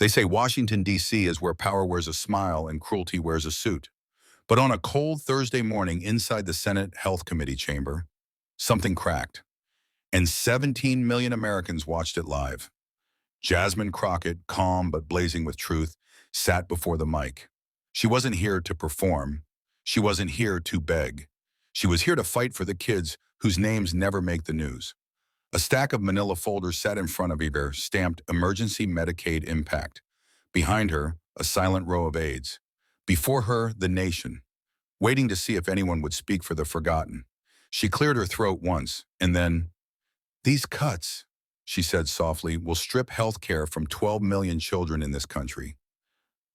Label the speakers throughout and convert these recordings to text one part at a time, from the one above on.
Speaker 1: They say Washington, D.C. is where power wears a smile and cruelty wears a suit. But on a cold Thursday morning inside the Senate Health Committee chamber, something cracked, and 17 million Americans watched it live. Jasmine Crockett, calm but blazing with truth, sat before the mic. She wasn't here to perform. She wasn't here to beg. She was here to fight for the kids whose names never make the news. A stack of manila folders sat in front of her, stamped Emergency Medicaid Impact. Behind her, a silent row of aides. Before her, the nation, waiting to see if anyone would speak for the forgotten. She cleared her throat once, and then, "These cuts," she said softly, "will strip health care from 12 million children in this country.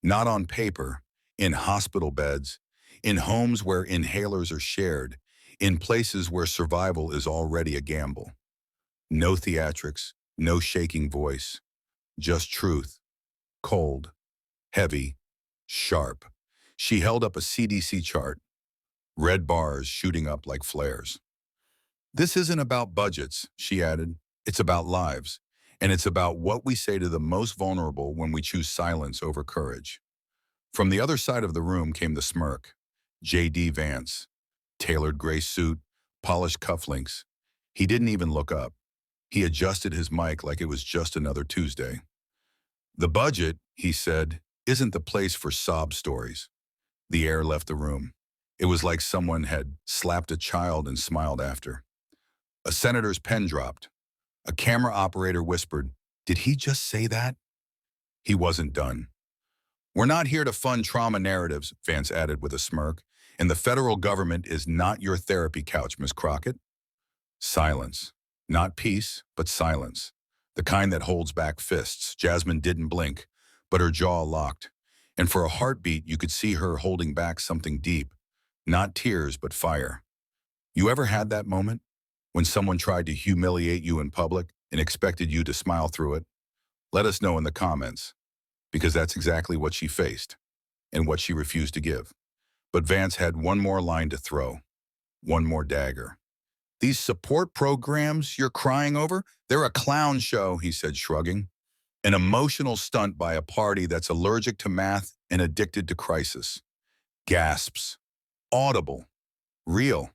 Speaker 1: Not on paper, in hospital beds, in homes where inhalers are shared, in places where survival is already a gamble. No theatrics, no shaking voice, just truth, cold, heavy, sharp." She held up a CDC chart, red bars shooting up like flares. "This isn't about budgets," she added. "It's about lives, and it's about what we say to the most vulnerable when we choose silence over courage." From the other side of the room came the smirk. JD Vance, tailored gray suit, polished cufflinks. He didn't even look up. He adjusted his mic like it was just another Tuesday. "The budget," he said, "isn't the place for sob stories." The air left the room. It was like someone had slapped a child and smiled after. A senator's pen dropped. A camera operator whispered, "Did he just say that?" He wasn't done. "We're not here to fund trauma narratives," Vance added with a smirk, "and the federal government is not your therapy couch, Miss Crockett." Silence. Not peace, but silence. The kind that holds back fists. Jasmine didn't blink, but her jaw locked. And for a heartbeat, you could see her holding back something deep. Not tears, but fire. You ever had that moment? When someone tried to humiliate you in public and expected you to smile through it? Let us know in the comments, because that's exactly what she faced and what she refused to give. But Vance had one more line to throw, one more dagger. "These support programs you're crying over, they're a clown show," he said, shrugging. "An emotional stunt by a party that's allergic to math and addicted to crisis." Gasps. Audible. Real.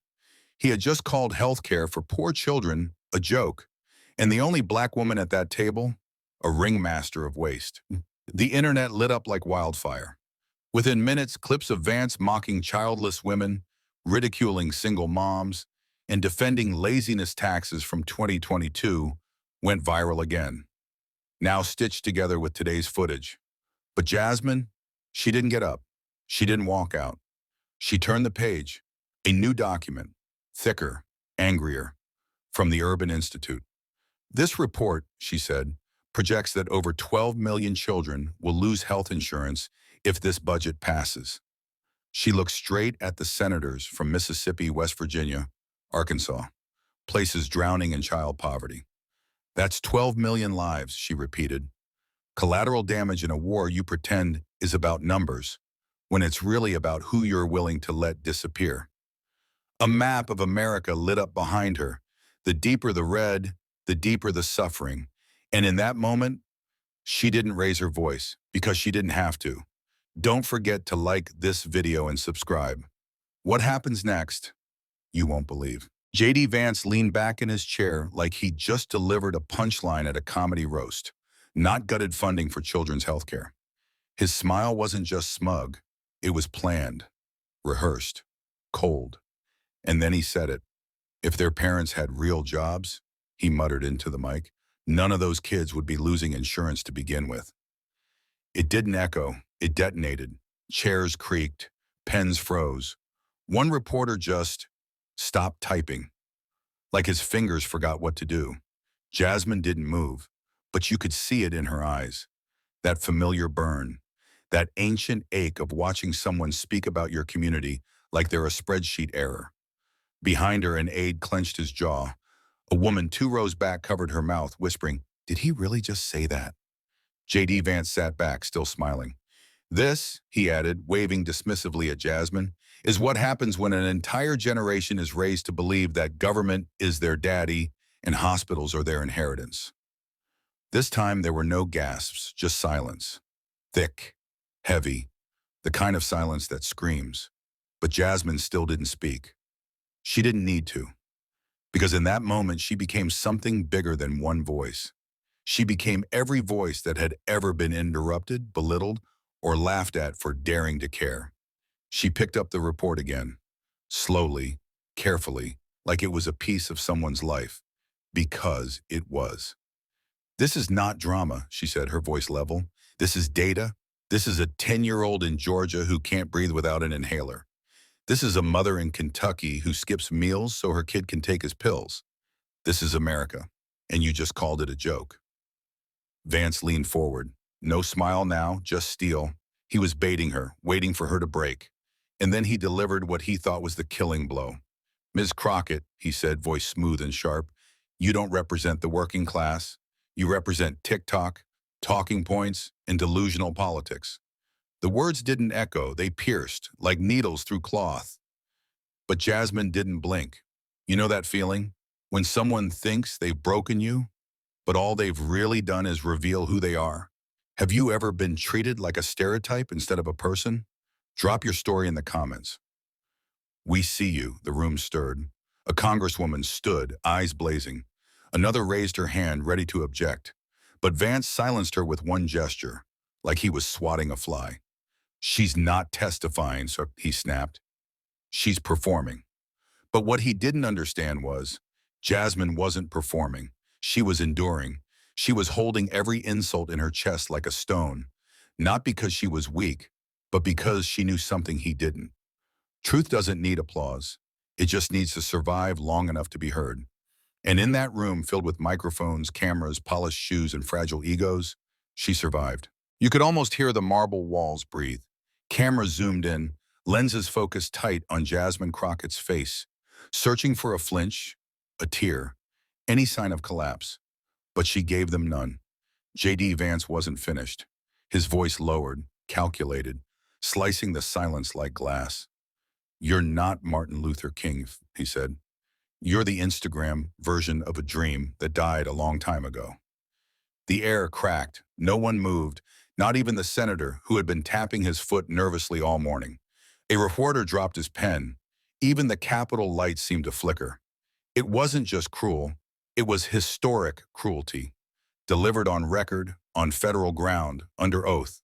Speaker 1: He had just called healthcare for poor children a joke, and the only black woman at that table, a ringmaster of waste. The internet lit up like wildfire. Within minutes, clips of Vance mocking childless women, ridiculing single moms, and defending laziness taxes from 2022 went viral again, now stitched together with today's footage. But Jasmine, she didn't get up. She didn't walk out. She turned the page, a new document, thicker, angrier, from the Urban Institute. "This report," she said, "projects that over 12 million children will lose health insurance if this budget passes." She looked straight at the senators from Mississippi, West Virginia, Arkansas, places drowning in child poverty. "That's 12 million lives," she repeated. "Collateral damage in a war you pretend is about numbers, when it's really about who you're willing to let disappear." A map of America lit up behind her. The deeper the red, the deeper the suffering. And in that moment, she didn't raise her voice because she didn't have to. Don't forget to like this video and subscribe. What happens next? You won't believe. JD Vance leaned back in his chair like he'd just delivered a punchline at a comedy roast, not gutted funding for children's health care. His smile wasn't just smug. It was planned, rehearsed, cold. And then he said it. If their parents had real jobs, he muttered into the mic, none of those kids would be losing insurance to begin with. It didn't echo. It detonated. Chairs creaked. Pens froze. One reporter just stopped typing, like his fingers forgot what to do. Jasmine didn't move, but you could see it in her eyes. That familiar burn, that ancient ache of watching someone speak about your community like they're a spreadsheet error. Behind her, an aide clenched his jaw. A woman 2 rows back covered her mouth, whispering, "Did he really just say that?" JD Vance sat back, still smiling. "This," he added, waving dismissively at Jasmine, "is what happens when an entire generation is raised to believe that government is their daddy and hospitals are their inheritance." This time there were no gasps, just silence. Thick, heavy, the kind of silence that screams. But Jasmine still didn't speak. She didn't need to, because in that moment she became something bigger than one voice. She became every voice that had ever been interrupted, belittled, or laughed at for daring to care. She picked up the report again, slowly, carefully, like it was a piece of someone's life, because it was. "This is not drama," she said, her voice level. "This is data. This is a 10-year-old in Georgia who can't breathe without an inhaler. This is a mother in Kentucky who skips meals so her kid can take his pills. This is America, and you just called it a joke." Vance leaned forward. No smile now, just steel. He was baiting her, waiting for her to break. And then he delivered what he thought was the killing blow. "Ms. Crockett," he said, voice smooth and sharp, "you don't represent the working class. You represent TikTok, talking points, and delusional politics." The words didn't echo, they pierced, like needles through cloth. But Jasmine didn't blink. You know that feeling? When someone thinks they've broken you, but all they've really done is reveal who they are. Have you ever been treated like a stereotype instead of a person? Drop your story in the comments. "We see you," the room stirred. A congresswoman stood, eyes blazing. Another raised her hand, ready to object. But Vance silenced her with one gesture, like he was swatting a fly. "She's not testifying," so he snapped. "She's performing." But what he didn't understand was, Jasmine wasn't performing. She was enduring. She was holding every insult in her chest like a stone, not because she was weak, but because she knew something he didn't. Truth doesn't need applause. It just needs to survive long enough to be heard. And in that room filled with microphones, cameras, polished shoes, and fragile egos, she survived. You could almost hear the marble walls breathe. Cameras zoomed in, lenses focused tight on Jasmine Crockett's face, searching for a flinch, a tear, any sign of collapse. But she gave them none. JD Vance wasn't finished. His voice lowered, calculated, slicing the silence like glass. "You're not Martin Luther King," he said. "You're the Instagram version of a dream that died a long time ago." The air cracked. No one moved, not even the senator who had been tapping his foot nervously all morning. A reporter dropped his pen. Even the Capitol lights seemed to flicker. It wasn't just cruel. It was historic cruelty, delivered on record, on federal ground, under oath.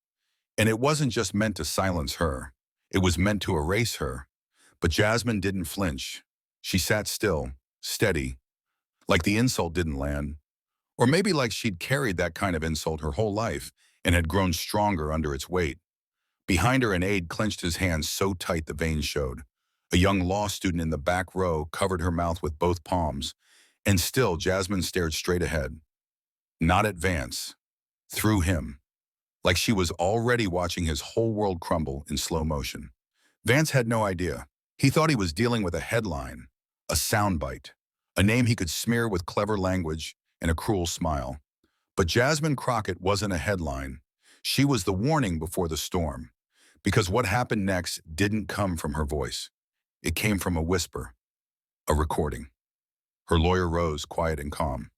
Speaker 1: And it wasn't just meant to silence her. It was meant to erase her. But Jasmine didn't flinch. She sat still, steady, like the insult didn't land. Or maybe like she'd carried that kind of insult her whole life and had grown stronger under its weight. Behind her, an aide clenched his hands so tight the veins showed. A young law student in the back row covered her mouth with both palms. And still, Jasmine stared straight ahead. Not at Vance. Through him. Like she was already watching his whole world crumble in slow motion. Vance had no idea. He thought he was dealing with a headline, a soundbite, a name he could smear with clever language and a cruel smile. But Jasmine Crockett wasn't a headline. She was the warning before the storm. Because what happened next didn't come from her voice. It came from a whisper, a recording. Her lawyer rose, quiet and calm.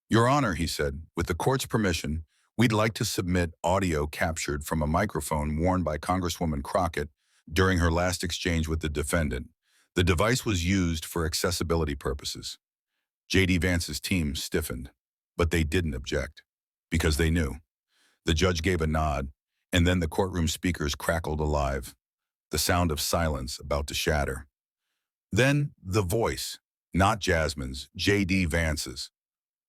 Speaker 1: "Your Honor," he said, "with the court's permission, we'd like to submit audio captured from a microphone worn by Congresswoman Crockett during her last exchange with the defendant. The device was used for accessibility purposes." JD Vance's team stiffened, but they didn't object, because they knew. The judge gave a nod, and then the courtroom speakers crackled alive, the sound of silence about to shatter. Then the voice, not Jasmine's, JD Vance's.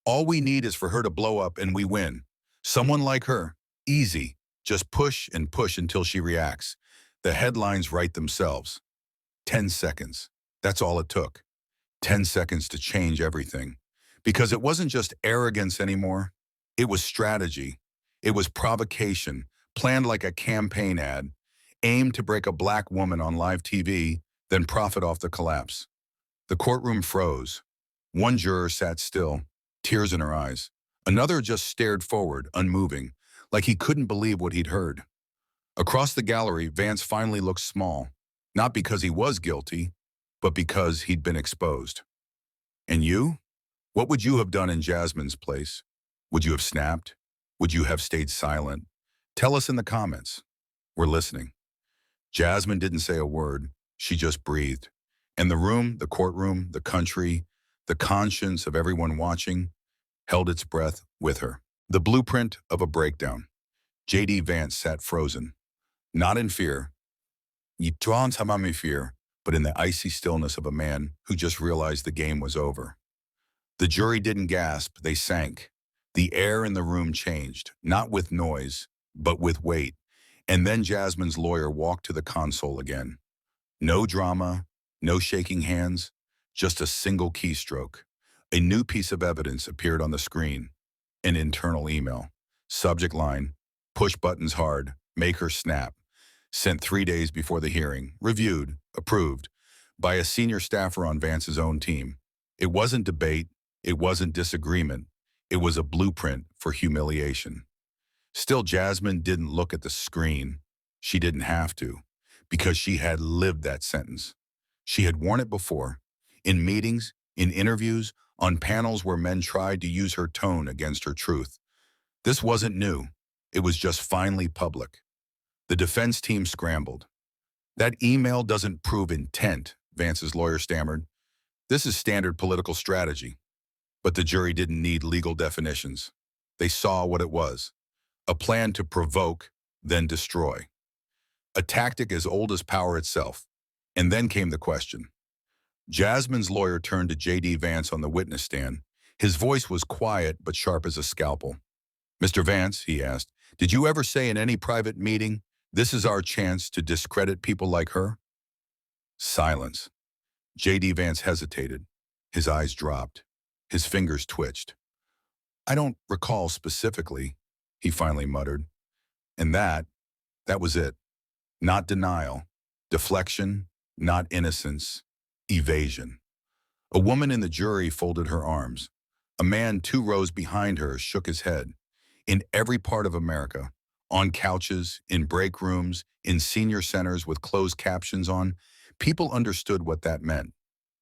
Speaker 1: "All we need is for her to blow up and we win. Someone like her, easy, just push and push until she reacts. The headlines write themselves. 10 seconds, that's all it took. 10 seconds to change everything. Because it wasn't just arrogance anymore. It was strategy. It was provocation, planned like a campaign ad, aimed to break a black woman on live TV, then profit off the collapse. The courtroom froze. One juror sat still, tears in her eyes. Another just stared forward, unmoving, like he couldn't believe what he'd heard. Across the gallery, Vance finally looked small, not because he was guilty, but because he'd been exposed. "And you? What would you have done in Jasmine's place?" Would you have snapped? Would you have stayed silent? Tell us in the comments. We're listening. Jasmine didn't say a word. She just breathed. And the room, the courtroom, the country, the conscience of everyone watching held its breath with her. The blueprint of a breakdown. JD Vance sat frozen, not in fear, fear, but in the icy stillness of a man who just realized the game was over. The jury didn't gasp, they sank. The air in the room changed, not with noise, but with weight. And then Jasmine's lawyer walked to the console again. No drama, no shaking hands, just a single keystroke. A new piece of evidence appeared on the screen. An internal email. Subject line, push buttons hard, make her snap. Sent 3 days before the hearing, reviewed, approved, by a senior staffer on Vance's own team. It wasn't debate, it wasn't disagreement, it was a blueprint for humiliation. Still, Jasmine didn't look at the screen. She didn't have to, because she had lived that sentence. She had worn it before, in meetings, in interviews, on panels where men tried to use her tone against her truth. This wasn't new. It was just finally public. The defense team scrambled. That email doesn't prove intent, Vance's lawyer stammered. This is standard political strategy. But the jury didn't need legal definitions. They saw what it was. A plan to provoke, then destroy. A tactic as old as power itself. And then came the question. Jasmine's lawyer turned to JD Vance on the witness stand. His voice was quiet but sharp as a scalpel. Mr. Vance, he asked, did you ever say in any private meeting, this is our chance to discredit people like her? Silence. JD Vance hesitated. His eyes dropped. His fingers twitched. I don't recall specifically, he finally muttered. And that was it. Not denial, deflection, not innocence, evasion. A woman in the jury folded her arms. A man 2 rows behind her shook his head. In every part of America, on couches, in break rooms, in senior centers with closed captions on, people understood what that meant.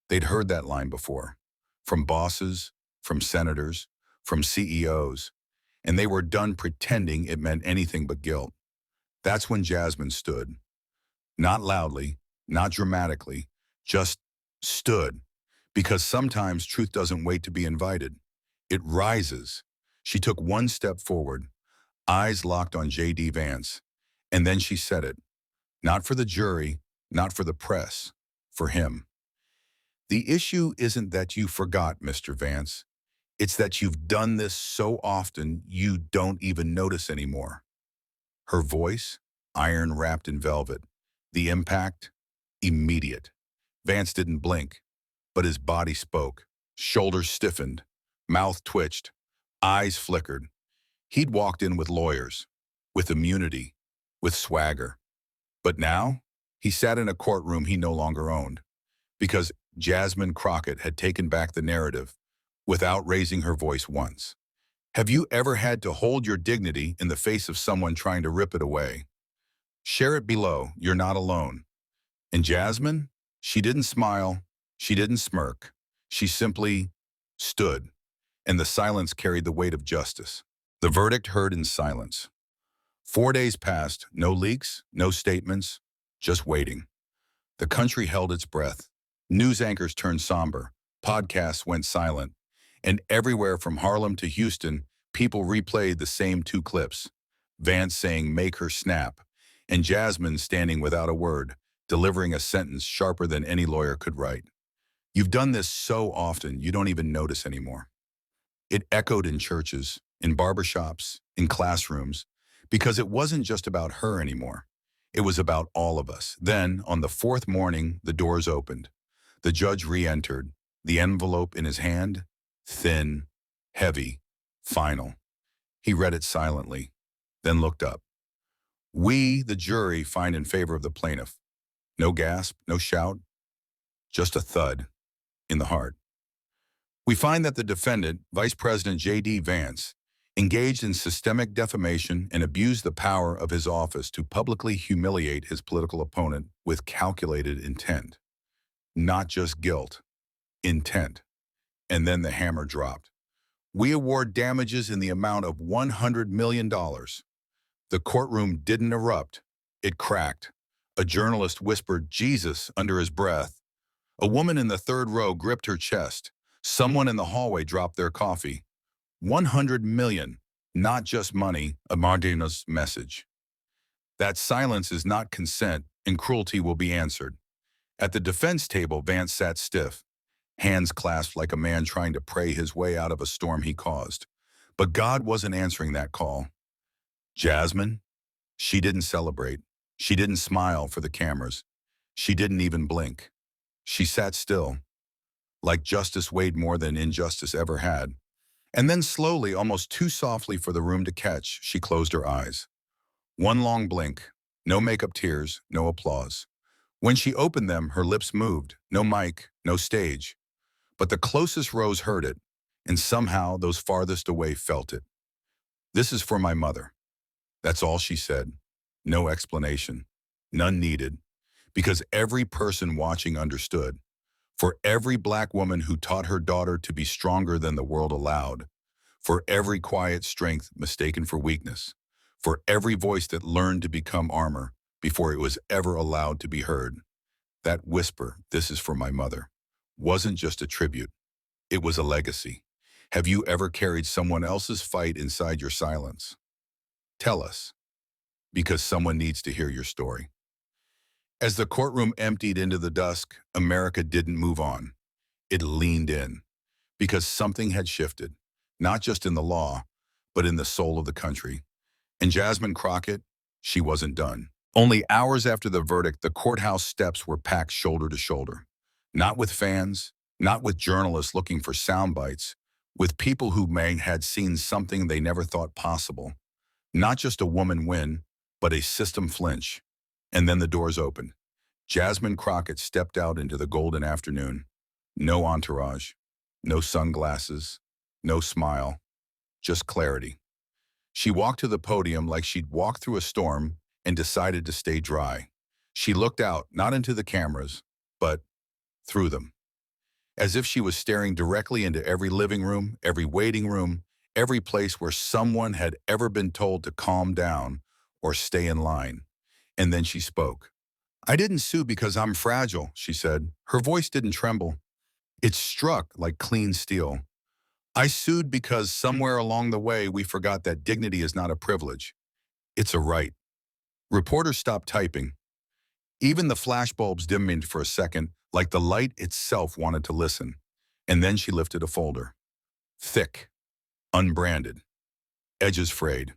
Speaker 1: They'd heard that line before, from bosses, from senators, from CEOs, and they were done pretending it meant anything but guilt. That's when Jasmine stood. Not loudly, not dramatically, just stood. Because sometimes truth doesn't wait to be invited. It rises. She took 1 step forward, eyes locked on JD Vance, and then she said it. Not for the jury, not for the press, for him. The issue isn't that you forgot, Mr. Vance. It's that you've done this so often you don't even notice anymore. Her voice, iron wrapped in velvet. The impact, immediate. Vance didn't blink, but his body spoke. Shoulders stiffened, mouth twitched, eyes flickered. He'd walked in with lawyers, with immunity, with swagger. But now, he sat in a courtroom he no longer owned, because Jasmine Crockett had taken back the narrative without raising her voice once. Have you ever had to hold your dignity in the face of someone trying to rip it away? Share it below, you're not alone. And Jasmine, she didn't smile, she didn't smirk, she simply stood, and the silence carried the weight of justice. The verdict heard in silence. 4 days passed, no leaks, no statements, just waiting. The country held its breath. News anchors turned somber, podcasts went silent, and everywhere from Harlem to Houston, people replayed the same 2 clips. Vance saying, make her snap, and Jasmine standing without a word, delivering a sentence sharper than any lawyer could write. You've done this so often, you don't even notice anymore. It echoed in churches, in barbershops, in classrooms, because it wasn't just about her anymore. It was about all of us. Then, on the 4th morning, the doors opened. The judge re-entered, the envelope in his hand, thin, heavy, final. He read it silently, then looked up. We, the jury, find in favor of the plaintiff. No gasp, no shout, just a thud in the heart. We find that the defendant, Vice President JD Vance, engaged in systemic defamation and abused the power of his office to publicly humiliate his political opponent with calculated intent. Not just guilt, intent. And then the hammer dropped. We award damages in the amount of $100 million. The courtroom didn't erupt. It cracked. A journalist whispered Jesus under his breath. A woman in the third row gripped her chest. Someone in the hallway dropped their coffee. 100 million, not just money, a Martina's message. That silence is not consent, and cruelty will be answered. At the defense table, Vance sat stiff, hands clasped like a man trying to pray his way out of a storm he caused. But God wasn't answering that call. Jasmine? She didn't celebrate. She didn't smile for the cameras. She didn't even blink. She sat still, like justice weighed more than injustice ever had. And then slowly, almost too softly for the room to catch, she closed her eyes. One long blink. No makeup tears, no applause. When she opened them, her lips moved. No mic, no stage. But the closest rows heard it, and somehow those farthest away felt it. This is for my mother. That's all she said. No explanation. None needed. Because every person watching understood. For every black woman who taught her daughter to be stronger than the world allowed. For every quiet strength mistaken for weakness. For every voice that learned to become armor before it was ever allowed to be heard. That whisper, "This is for my mother," wasn't just a tribute. It was a legacy. Have you ever carried someone else's fight inside your silence? Tell us, because someone needs to hear your story. As the courtroom emptied into the dusk, America didn't move on. It leaned in, because something had shifted, not just in the law, but in the soul of the country. And Jasmine Crockett, she wasn't done. Only hours after the verdict, the courthouse steps were packed shoulder to shoulder. Not with fans, not with journalists looking for sound bites, with people who had seen something they never thought possible. Not just a woman win, but a system flinch. And then the doors opened. Jasmine Crockett stepped out into the golden afternoon. No entourage, no sunglasses, no smile, just clarity. She walked to the podium like she'd walked through a storm and decided to stay dry. She looked out, not into the cameras, but through them. As if she was staring directly into every living room, every waiting room, every place where someone had ever been told to calm down or stay in line. And then she spoke. "I didn't sue because I'm fragile," she said. Her voice didn't tremble. It struck like clean steel. "I sued because somewhere along the way we forgot that dignity is not a privilege. It's a right." Reporters stopped typing. Even the flashbulbs dimmed for a second, like the light itself wanted to listen. And then she lifted a folder. Thick, unbranded, edges frayed.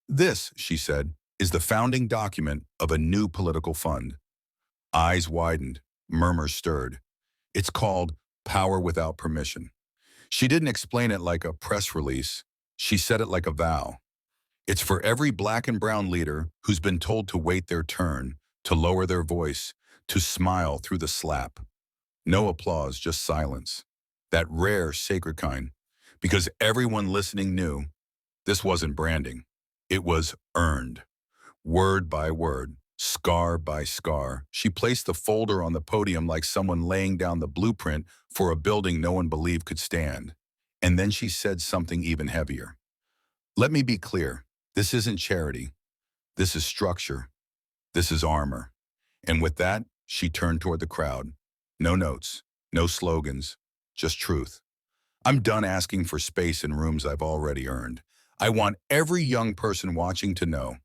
Speaker 1: "This," she said, "is the founding document of a new political fund." Eyes widened, murmurs stirred. It's called Power Without Permission. She didn't explain it like a press release. She said it like a vow. It's for every black and brown leader who's been told to wait their turn, to lower their voice, to smile through the slap. No applause, just silence. That rare, sacred kind. Because everyone listening knew this wasn't branding. It was earned. Word by word, scar by scar. She placed the folder on the podium like someone laying down the blueprint for a building no one believed could stand. And then she said something even heavier. "Let me be clear. This isn't charity. This is structure. This is armor." And with that, she turned toward the crowd. No notes, no slogans, just truth. "I'm done asking for space in rooms I've already earned. I want every young person watching to know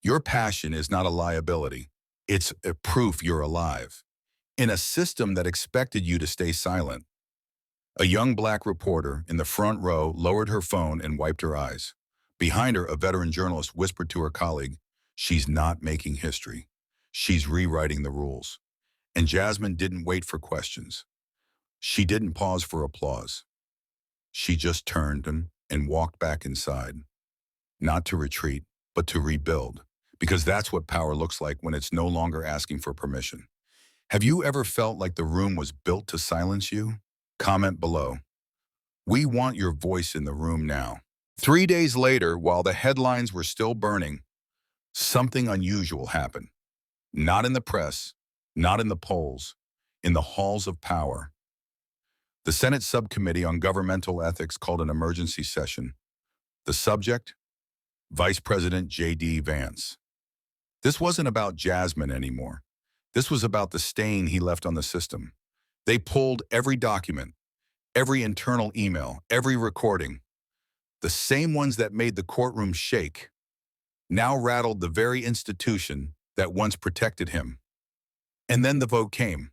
Speaker 1: your passion is not a liability. It's a proof you're alive. In a system that expected you to stay silent." A young black reporter in the front row lowered her phone and wiped her eyes. Behind her, a veteran journalist whispered to her colleague, "She's not making history. She's rewriting the rules." And Jasmine didn't wait for questions. She didn't pause for applause. She just turned and walked back inside. Not to retreat, but to rebuild. Because that's what power looks like when it's no longer asking for permission. Have you ever felt like the room was built to silence you? Comment below. We want your voice in the room now. 3 days later, while the headlines were still burning, something unusual happened. Not in the press, not in the polls, in the halls of power. The Senate Subcommittee on Governmental Ethics called an emergency session. The subject? Vice President JD Vance. This wasn't about Jasmine anymore. This was about the stain he left on the system. They pulled every document, every internal email, every recording. The same ones that made the courtroom shake now rattled the very institution that once protected him. And then the vote came,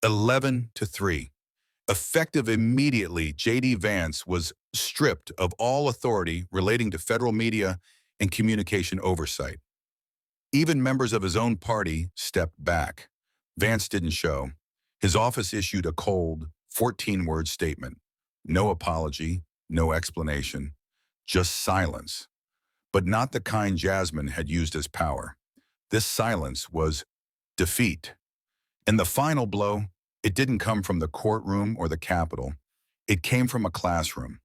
Speaker 1: 11-3. Effective immediately, JD Vance was stripped of all authority relating to federal media and communication oversight. Even members of his own party stepped back. Vance didn't show. His office issued a cold, 14-word statement. No apology, no explanation, just silence. But not the kind Jasmine had used as power. This silence was defeat. And the final blow, it didn't come from the courtroom or the Capitol. It came from a classroom.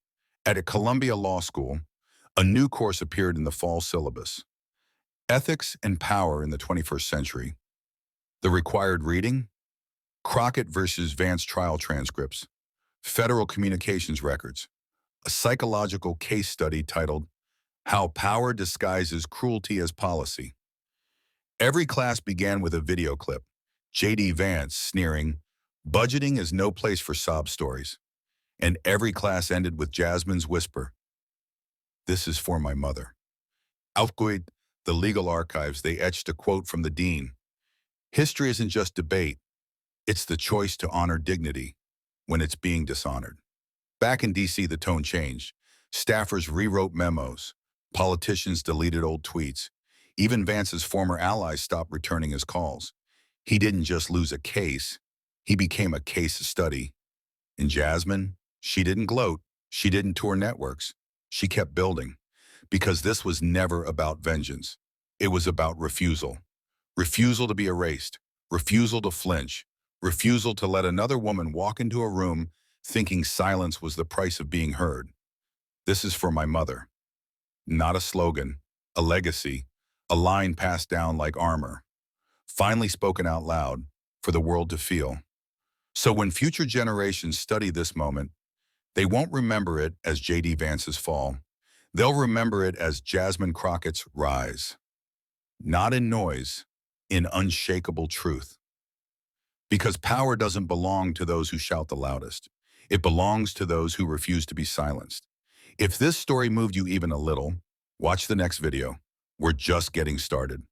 Speaker 1: At a Columbia Law School, a new course appeared in the fall syllabus. Ethics and Power in the 21st Century. The required reading? Crockett versus Vance trial transcripts, federal communications records, a psychological case study titled How Power Disguises Cruelty as Policy. Every class began with a video clip. JD Vance sneering, "Budgeting is no place for sob stories." And every class ended with Jasmine's whisper, "This is for my mother." Outside the legal archives, they etched a quote from the dean. "History isn't just debate. It's the choice to honor dignity when it's being dishonored." Back in D.C., the tone changed. Staffers rewrote memos. Politicians deleted old tweets. Even Vance's former allies stopped returning his calls. He didn't just lose a case. He became a case study. And Jasmine, she didn't gloat. She didn't tour networks. She kept building. Because this was never about vengeance. It was about refusal. Refusal to be erased. Refusal to flinch. Refusal to let another woman walk into a room thinking silence was the price of being heard. This is for my mother. Not a slogan, a legacy, a line passed down like armor. Finally spoken out loud for the world to feel. So when future generations study this moment, they won't remember it as JD Vance's fall. They'll remember it as Jasmine Crockett's rise. Not in noise, in unshakable truth. Because power doesn't belong to those who shout the loudest. It belongs to those who refuse to be silenced. If this story moved you even a little, watch the next video. We're just getting started.